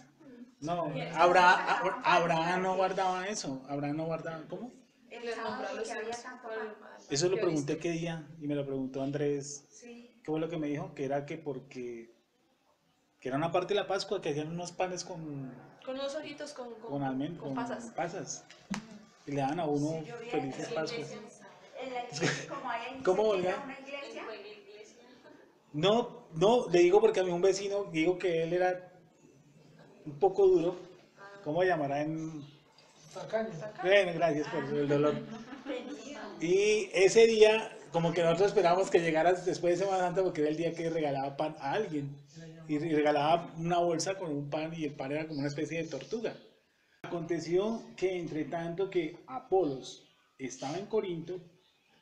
no, Abraham no guardaba eso, Abraham no guardaba, ¿cómo? El Les nombró a sábado los que había hijos tanto por el pan. mal Eso lo que pregunté viste. qué día y me lo preguntó Andrés. Sí. ¿Qué fue lo que me dijo? Que era que porque que era una parte de la Pascua que hacían unos panes con Con unos ojitos con pasas. pasas y le daban a uno Sí, yo vi felices en Pascuas. En la iglesia, como hay en ¿Cómo, cerquita Olga? una iglesia, No, no, le digo porque a mí un vecino, digo que él era un poco duro. ¿Cómo llamará en...? Tacaño. Bueno, gracias por el dolor. Y ese día, como que nosotros esperábamos que llegara después de Semana Santa porque era el día que regalaba pan a alguien. Y regalaba una bolsa con un pan y el pan era como una especie de tortuga. Aconteció que entre tanto que Apolos estaba en Corinto,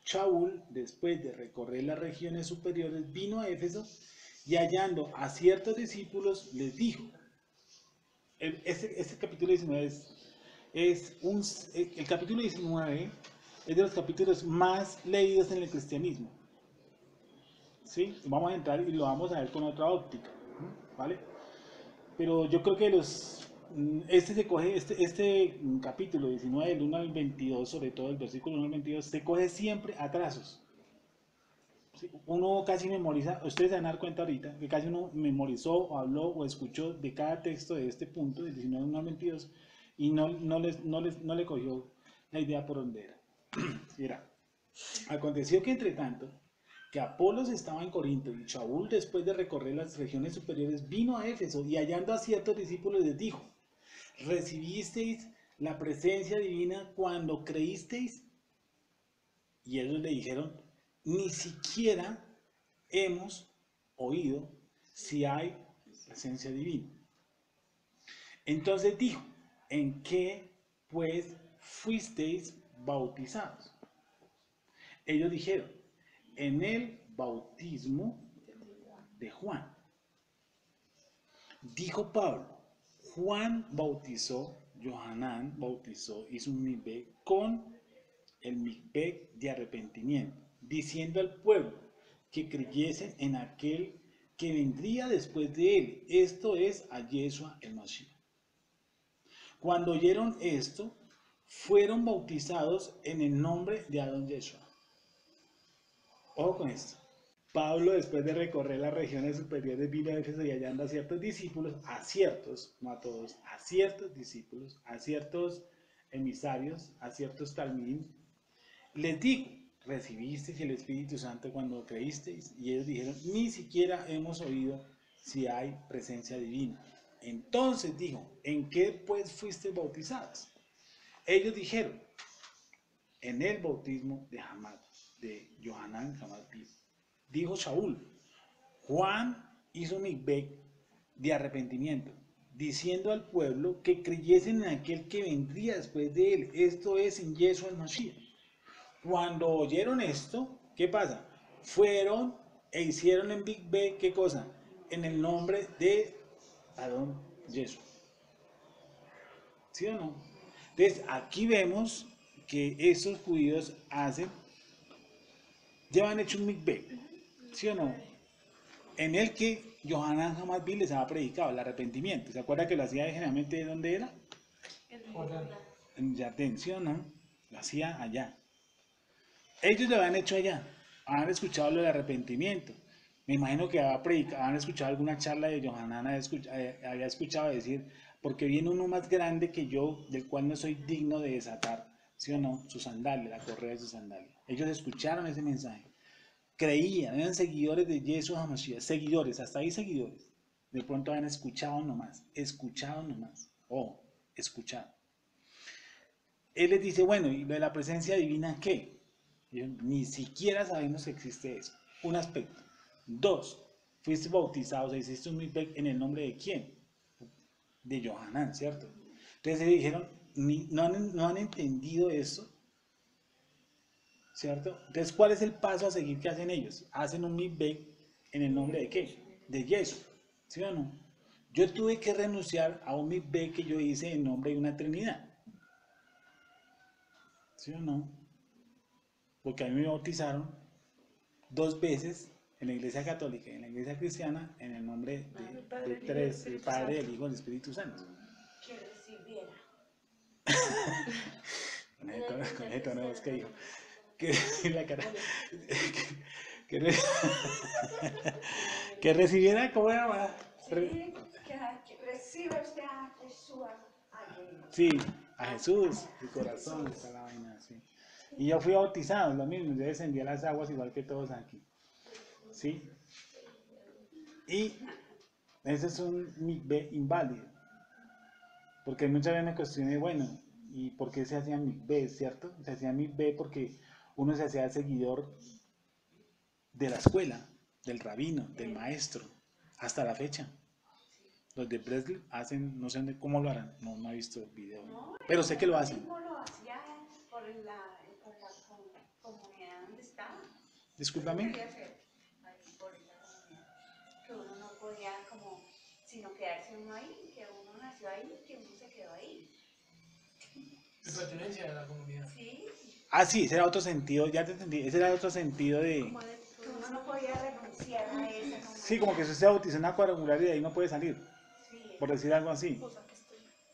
Shaul, después de recorrer las regiones superiores, vino a Éfeso y hallando a ciertos discípulos les dijo, este capítulo 19 el capítulo 19 es de los capítulos más leídos en el cristianismo. ¿Sí? Vamos a entrar y lo vamos a ver con otra óptica, ¿vale? Pero yo creo que este capítulo 19, del 1 al 22, sobre todo el versículo 1 al 22, se coge siempre a trazos. ¿Sí? Uno casi memoriza, ustedes se van a dar cuenta ahorita, que casi uno memorizó o habló o escuchó de cada texto de este punto, del 19 al 1 al 22, y no le cogió la idea por donde era. Mira, aconteció que entre tanto, que Apolos estaba en Corinto y Shaul, después de recorrer las regiones superiores, vino a Éfeso y hallando a ciertos discípulos les dijo, ¿recibisteis la presencia divina cuando creísteis? Y ellos le dijeron, ni siquiera hemos oído si hay presencia divina. Entonces dijo, ¿en qué pues fuisteis bautizados? Ellos dijeron, en el bautismo de Juan. Dijo Pablo, Juan bautizó, Johanán bautizó, hizo un mikveh con el mikveh de arrepentimiento, diciendo al pueblo que creyesen en aquel que vendría después de él, esto es, a Yeshua el Mashiach. Cuando oyeron esto, fueron bautizados en el nombre de Adón Yeshua. Ojo con esto. Pablo, después de recorrer las regiones superiores, vino a Éfeso y hallando a ciertos discípulos, a ciertos, no a todos, a ciertos discípulos, a ciertos emisarios, a ciertos talmidim, les dijo: ¿recibisteis el Espíritu Santo cuando creísteis? Y ellos dijeron: ni siquiera hemos oído si hay presencia divina. Entonces dijo: ¿en qué pues fuisteis bautizados? Ellos dijeron: en el bautismo de Hamad, de Yohanan Hamad. Dijo Saúl: Juan hizo mikveh de arrepentimiento, diciendo al pueblo que creyesen en aquel que vendría después de él, esto es, en Yeshua el Mashiach. Cuando oyeron esto, ¿qué pasa? Fueron e hicieron en mikveh, ¿qué cosa? En el nombre de Adón Yeshua. ¿Sí o no? Entonces, aquí vemos que estos judíos llevan hecho un mikveh, ¿sí o no? En el que Yohanan Hamad les había predicado el arrepentimiento. ¿Se acuerda que lo hacía generalmente dónde era? En Yardén, ¿sí o no? Lo hacía allá. Ellos lo habían hecho allá, han escuchado lo del arrepentimiento. Me imagino que han escuchado alguna charla de Yohanan, había escuchado decir: porque viene uno más grande que yo, del cual no soy digno de desatar, ¿sí o no?, su sandalia, la correa de su sandalia. Ellos escucharon ese mensaje, creían, eran seguidores de Yeshua HaMashiach, seguidores, hasta ahí seguidores. De pronto habían escuchado nomás, escuchado. Él les dice: bueno, ¿y lo de la presencia divina qué? Y ellos, ni siquiera sabemos que existe eso. Un aspecto. 2, fuiste bautizados, hiciste un mikveh en el nombre de quién? De Yohanan, ¿cierto? Entonces ellos dijeron: no han entendido eso, ¿cierto? Entonces, ¿cuál es el paso a seguir que hacen ellos? Hacen un mikveh en el nombre de qué? De Yeshua, ¿sí o no? Yo tuve que renunciar a un mikveh que yo hice en nombre de una Trinidad, ¿sí o no? Porque a mí me bautizaron 2 veces en la Iglesia Católica y en la Iglesia Cristiana en el nombre de 3, el Padre, el Hijo y el Espíritu Santo. Que recibiera. Con esto no es que dijo. La cara. Que recibiera, ¿cómo era? Sí, que reciba usted a Yeshua. Sí, a Jesús, su corazón, está la vaina así. Y yo fui bautizado, lo mismo, yo descendí a las aguas igual que todos aquí. ¿Sí? Y ese es un mikveh inválido. Porque muchas veces me cuestioné, bueno, ¿y por qué se hacían mikveh, cierto? Se hacían mikveh porque uno se hacía seguidor de la escuela, del rabino, del maestro, hasta la fecha. Los de Breslov hacen, no sé cómo lo harán, no he visto el video, pero sé que lo hacen. ¿Cómo lo hacía por la comunidad donde estaba? Discúlpame. Que uno no podía como, sino quedarse uno ahí, que uno nació ahí, que uno se quedó ahí. De pertenencia a la comunidad. Sí, Ah, sí, ese era otro sentido, ya te entendí, ese era otro sentido de... que uno no podía renunciar a esa comunidad. Sí, como que usted se bautizó en una cuadrangular y de ahí no puede salir, Sí, por decir algo así.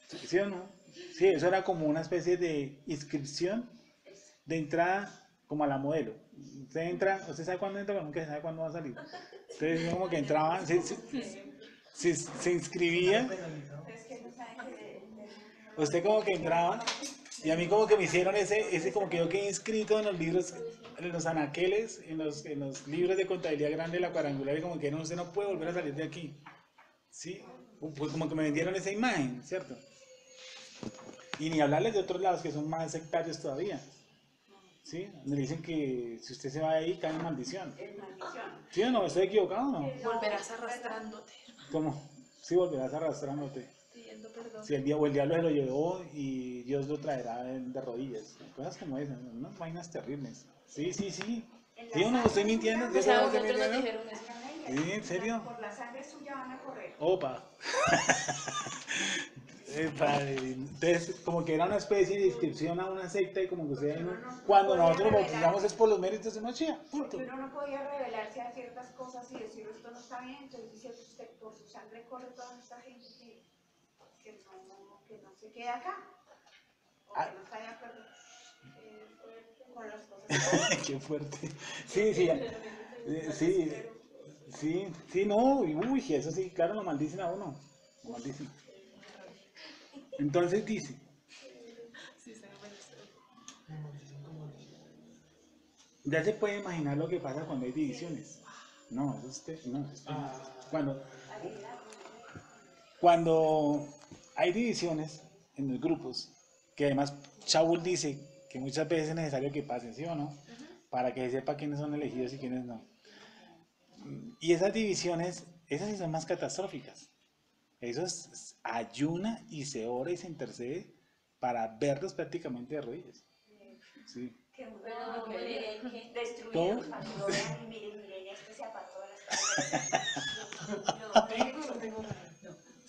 ¿Sí o no? Sí, eso era como una especie de inscripción de entrada como a la modelo. Usted entra, usted sabe cuándo entra, pero nunca sabe cuándo va a salir. Entonces como que entraba, se inscribía, es que no saben que usted como que entraba, y a mí como que me hicieron ese como que yo quedé inscrito en los libros, en los anaqueles, en los libros de contabilidad grande de la cuadrangular, y como que no, usted no puede volver a salir de aquí. ¿Sí? Pues como que me vendieron esa imagen, ¿cierto? Y ni hablarles de otros lados que son más sectarios todavía. ¿Sí? Me dicen que si usted se va de ahí, cae en maldición. es maldición. ¿Sí o no? ¿Estoy equivocado o no? Volverás arrastrándote, ¿Cómo? Sí, volverás arrastrándote. pidiendo perdón. Si el diablo se lo llevó y Dios lo traerá de rodillas. Cosas como esas, unas vainas terribles. Sí. ¿Sí o no? ¿Estoy mintiendo? O ¿Sí sea, o no estoy nosotros nos mintiendo? dijeron eso. Sí, ¿en serio? Por la sangre suya van a correr. Opa. Padre, entonces, como que era una especie de inscripción a una secta y como que ustedes, cuando nosotros bautizamos es por los méritos de Mashiach, punto. Porque uno no podía revelarse a ciertas cosas y decir esto no está bien, entonces dice usted por su sangre corre toda esta gente que no se queda acá, o que no está de acuerdo con las cosas. Qué fuerte. Sí, sí, no, uy, eso sí, claro, lo maldicen a uno, lo maldicen. Entonces dice, ya se puede imaginar lo que pasa cuando hay divisiones. No, cuando hay divisiones en los grupos, que además Shaul dice que muchas veces es necesario que pasen, ¿sí o no? Para que se sepa quiénes son elegidos y quiénes no. Y esas divisiones, esas sí son más catastróficas. Eso es ayuna y se ora y se intercede para verlos prácticamente de rodillas. Sí. Que destruidos para que lo vean y miren, este se apartó de las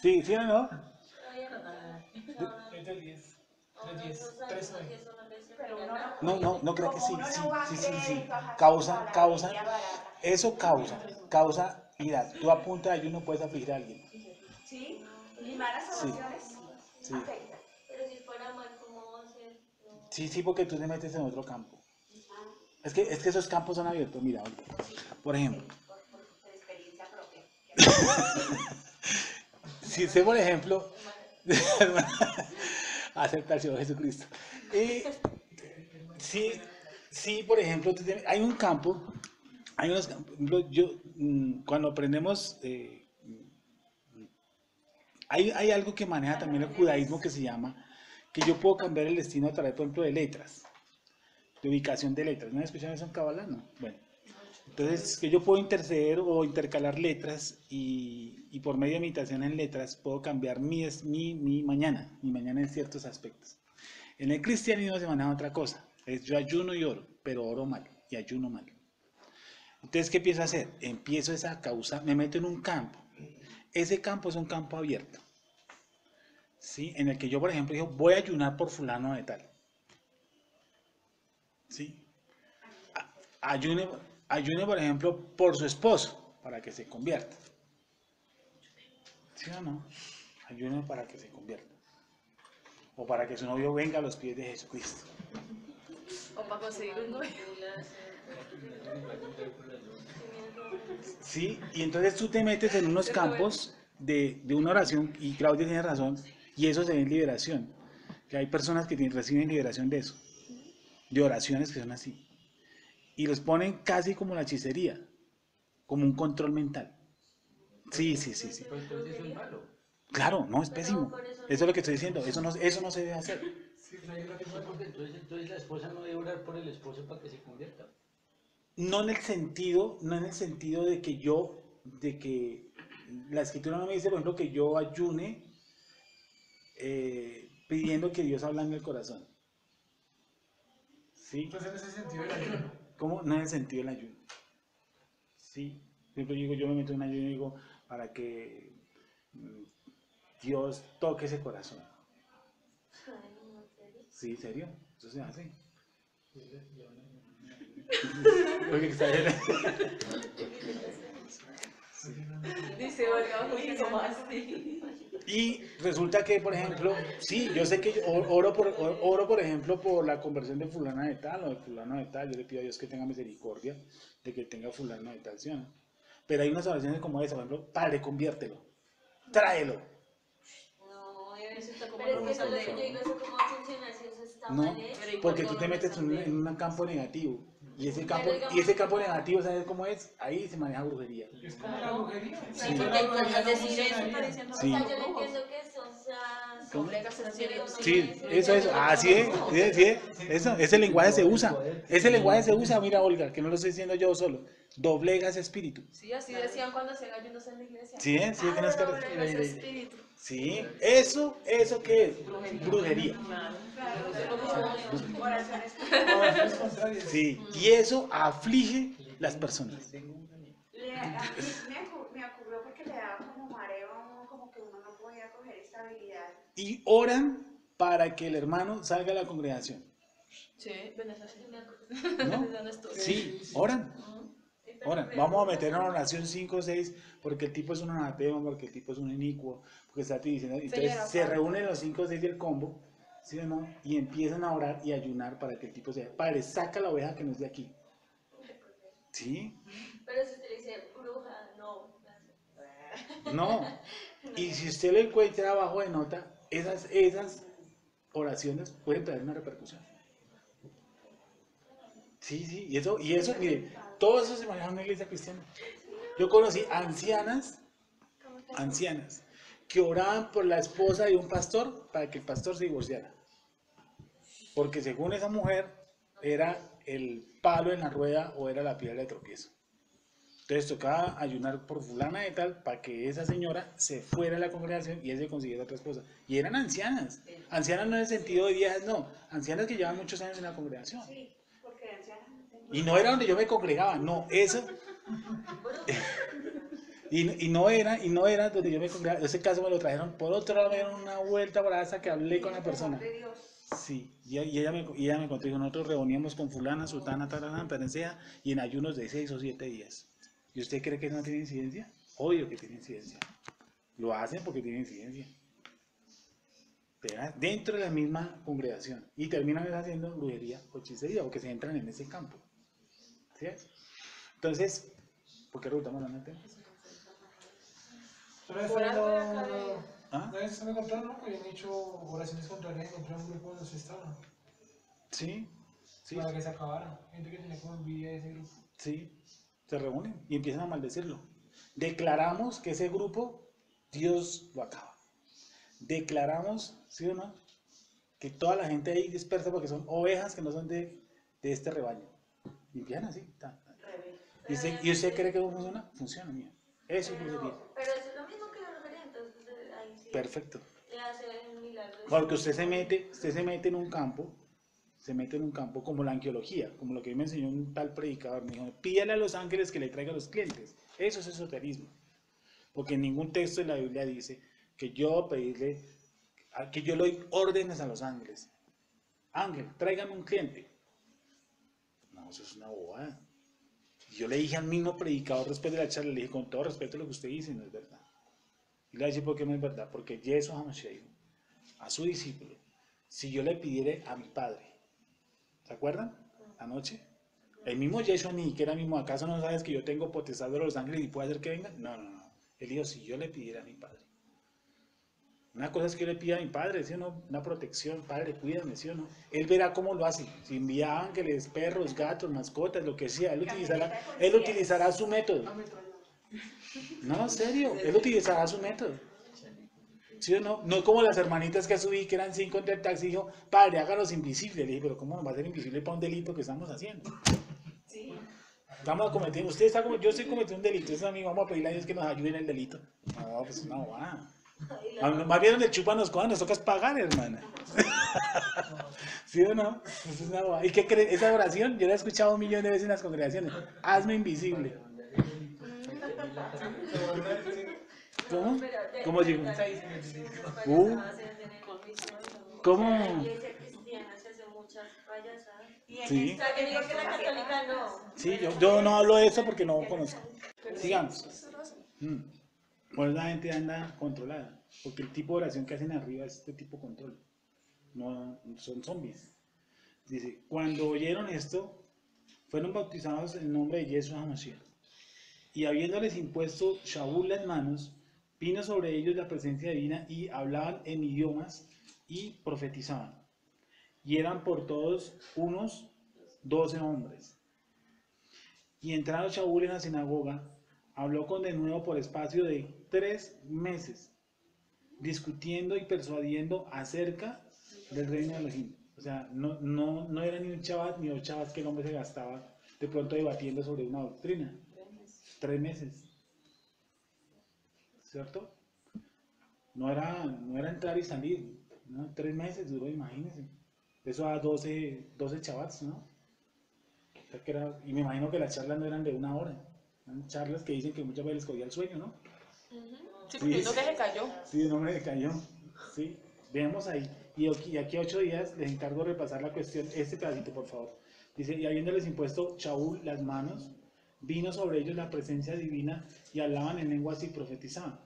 Sí, ¿sí o no? Es del 10. Del 10. 3 No creo que sí. Causa, eso causa ira. Tú a punta de ayuno puedes afligir a alguien. Sí, y malas oraciones Sí. afectan. Pero si fuera mal, ¿cómo va a ser? No. Sí, porque tú te metes en otro campo. Es que esos campos son abiertos, mira, por ejemplo. Por experiencia propia. Si usted, por ejemplo, acepta al Señor Jesucristo. Sí, por ejemplo, hay un campo, hay unos campos, cuando aprendemos, hay algo que maneja también el judaísmo que se llama, que yo puedo cambiar el destino a través, por ejemplo, de letras, de ubicación de letras. ¿No han escuchado eso en Kabbalah? No. Bueno, entonces que yo puedo interceder o intercalar letras y por medio de meditación en letras puedo cambiar mi mañana en ciertos aspectos. En el cristianismo se maneja otra cosa, es yo ayuno y oro, pero oro mal y ayuno mal. Entonces, ¿qué empiezo a hacer? Empiezo esa causa, me meto en un campo. Ese campo es un campo abierto, ¿sí? En el que yo, por ejemplo, digo, voy a ayunar por fulano de tal. ¿Sí? Ayune, por ejemplo, por su esposo, para que se convierta. ¿Sí o no? Ayune para que se convierta. O para que su novio venga a los pies de Jesucristo. O para conseguir un novio. Sí, y entonces tú te metes en unos campos de una oración, y Claudia tiene razón, y eso se ve en liberación. Que hay personas que reciben liberación de eso, de oraciones que son así. Y los ponen casi como la hechicería, como un control mental. Sí. Entonces eso es malo. Claro, no, es pésimo. Eso es lo que estoy diciendo, eso no se debe hacer. Porque entonces la esposa no debe orar por el esposo para que se convierta. No en el sentido de que la escritura no me dice, por ejemplo, que yo ayune pidiendo que Dios habla en el corazón. ¿Sí? Entonces en ese sentido el ayuno. ¿Cómo? No en el sentido del ayuno. Sí. Siempre digo, yo me meto en ayuno y digo, para que Dios toque ese corazón. Sí, ¿serio? Eso se hace. Dice Olga, mucho más. Y resulta que, por ejemplo, sí, yo sé que yo oro, por ejemplo, por la conversión de fulana de tal o de fulano de tal. Yo le pido a Dios que tenga misericordia de que tenga fulano de tal, ¿sí o no? Pero hay unas oraciones como esa, por ejemplo, Padre, conviértelo, tráelo. No, eso está como pero es que eso es lo que yo digo, eso cómo va a funcionar si eso está No, mal hecho. porque tú te metes en un campo negativo. Y ese campo negativo, ¿sabes cómo es? Ahí se maneja brujería. Es como la brujería. Sí, porque entonces decir eso funciona está ahí. diciendo, Sí. o sea, yo no entiendo que eso sea Sí, eso, así es, eso, ese lenguaje se usa, mira Olga, que no lo estoy diciendo yo solo, doblegas espíritu. Sí, así decían cuando hacían ayunos en la iglesia. Sí, que no es Doblegas espíritu. Sí, eso ¿qué es? Brujería. Oraciones contrarias. Sí, y eso aflige las personas. A mí me ocurrió porque le daba como mareo, como que uno no podía coger estabilidad. y oran para que el hermano salga de la congregación. Sí, Venezuela. ¿No? ¿Dónde estuve? Sí, oran. Oran. Vamos a meter en oración 5 o 6 porque el tipo es un anatema, porque el tipo es un inicuo, porque está diciendo. Entonces Señora, se Juan. reúnen los 5 o 6 del combo, ¿sí o no? Y empiezan a orar y ayunar para que el tipo sea. Padre, saca la oveja que no es de aquí. ¿Sí? Pero si usted le dice bruja, no. No. Y si usted lo encuentra abajo de nota, esas oraciones pueden traer una repercusión. Sí, sí, y eso, mire, todo eso se maneja en una iglesia cristiana. Yo conocí ancianas que oraban por la esposa de un pastor para que el pastor se divorciara. Porque según esa mujer, era el palo en la rueda o era la piedra de tropiezo. Entonces tocaba ayunar por fulana de tal para que esa señora se fuera a la congregación y él se consiguiera otra esposa. Y eran ancianas. Ancianas no en el sentido de viejas, no. Ancianas que llevan muchos años en la congregación. Sí, porque ancianas no tengo. Y no era donde yo me congregaba, no, eso. Y no era donde yo me congregaba. Ese caso me lo trajeron por otro lado, me dieron una vuelta para hasta que hablé con la persona. De Dios. Sí, y ella me contó, dijo, nosotros reuníamos con fulana, sultana, tarana, perencea, y en ayunos de 6 o 7 días. ¿Y usted cree que no tiene incidencia? Obvio que tiene incidencia. Lo hacen porque tiene incidencia. ¿Verdad? Dentro de la misma congregación. Y terminan haciendo brujería o hechicería, porque se entran en ese campo. ¿Sí es? Entonces, ¿por qué rehutamos la mente? Una ¿Ah? vez me contaron, ¿no? Que habían hecho oraciones contra él, contra un grupo donde se estaban. Sí, sí, Para que se acabara. Gente que tenía como envidia de ese grupo. sí. Se reúnen y empiezan a maldecirlo. Declaramos que ese grupo, Dios lo acaba. Declaramos, ¿sí o no? Que toda la gente ahí dispersa porque son ovejas que no son de este rebaño. Y empiezan así. ¿Y usted cree que no funciona? Funciona, mía. Eso es brujería. Pero eso es lo mismo que la brujería, entonces ahí sí Perfecto. le hace un milagro. Porque usted se mete en un campo, como la angiología, como lo que me enseñó un tal predicador. Me dijo, pídale a los ángeles que le traigan los clientes. Eso es esoterismo. Porque en ningún texto de la Biblia dice que yo pedirle, que yo le doy órdenes a los ángeles. Ángel, tráigame un cliente. No, eso es una bobada. Yo le dije al mismo predicador después de la charla, le dije, con todo respeto lo que usted dice no es verdad. Y le dije, ¿por qué no es verdad? Porque Jesús HaMashiach, a su discípulo, si yo le pidiera a mi padre, ¿se acuerdan? Anoche. El mismo Jesús ni que era mismo, ¿acaso no sabes que yo tengo potestad de los ángeles y puedo hacer que vengan? No, no, no. Él dijo, si yo le pidiera a mi padre. Una cosa es que yo le pida a mi padre, ¿sí o no? Una protección, padre, cuídame, ¿sí o no? Él verá cómo lo hace. Si envía ángeles, perros, gatos, mascotas, lo que sea, él utilizará su método. No, en serio, él utilizará su método. ¿Sí o no? No como las hermanitas que subí, que eran 5 entre el taxi, dijo, padre, háganos invisibles. Le dije, pero ¿cómo nos va a hacer invisible para un delito que estamos haciendo? Sí. Estamos cometiendo, yo estoy cometiendo un delito, entonces a mí vamos a pedirle a Dios que nos ayude en el delito. No, pues no, va. Más bien donde chupan los cojas, nos toca pagar, hermana. ¿Sí o no? Pues es una bobada. ¿Y qué crees? Esa oración yo la he escuchado 1.000.000 de veces en las congregaciones. Hazme invisible. ¿Cómo? ¿Cómo digo? ¿Cómo? La iglesia cristiana se hace muchas payasadas. Sí. O sea, que digo que la católica no. Sí, yo no hablo de eso porque no conozco. Sigamos. Pues la gente anda controlada, porque el tipo de oración que hacen arriba es este tipo de control. No son zombies. Dice, cuando oyeron esto, fueron bautizados en el nombre de Jesús HaMashiach. Y habiéndoles impuesto Shaul las manos, vino sobre ellos la presencia divina y hablaban en idiomas y profetizaban. Y eran por todos unos 12 hombres. Y entrado Shaul en la sinagoga, habló con denuedo por espacio de 3 meses, discutiendo y persuadiendo acerca del reino de Elohim. O sea, no era ni un chabat ni 2 chavas que el hombre se gastaba de pronto debatiendo sobre una doctrina. 3 meses. ¿Cierto? No era entrar y salir, ¿no? 3 meses duró, imagínense. Eso a 12 chavats, ¿no? O sea que y me imagino que las charlas no eran de 1 hora. Eran charlas que dicen que muchas veces les cogía el sueño, ¿no? Sí, porque no que se cayó. Sí, un hombre se cayó. Sí. Veamos ahí. Y aquí a 8 días les encargo de repasar la cuestión. Este pedacito, por favor. Dice, y habiéndoles impuesto Shaul las manos, vino sobre ellos la presencia divina y hablaban en lenguas y profetizaban.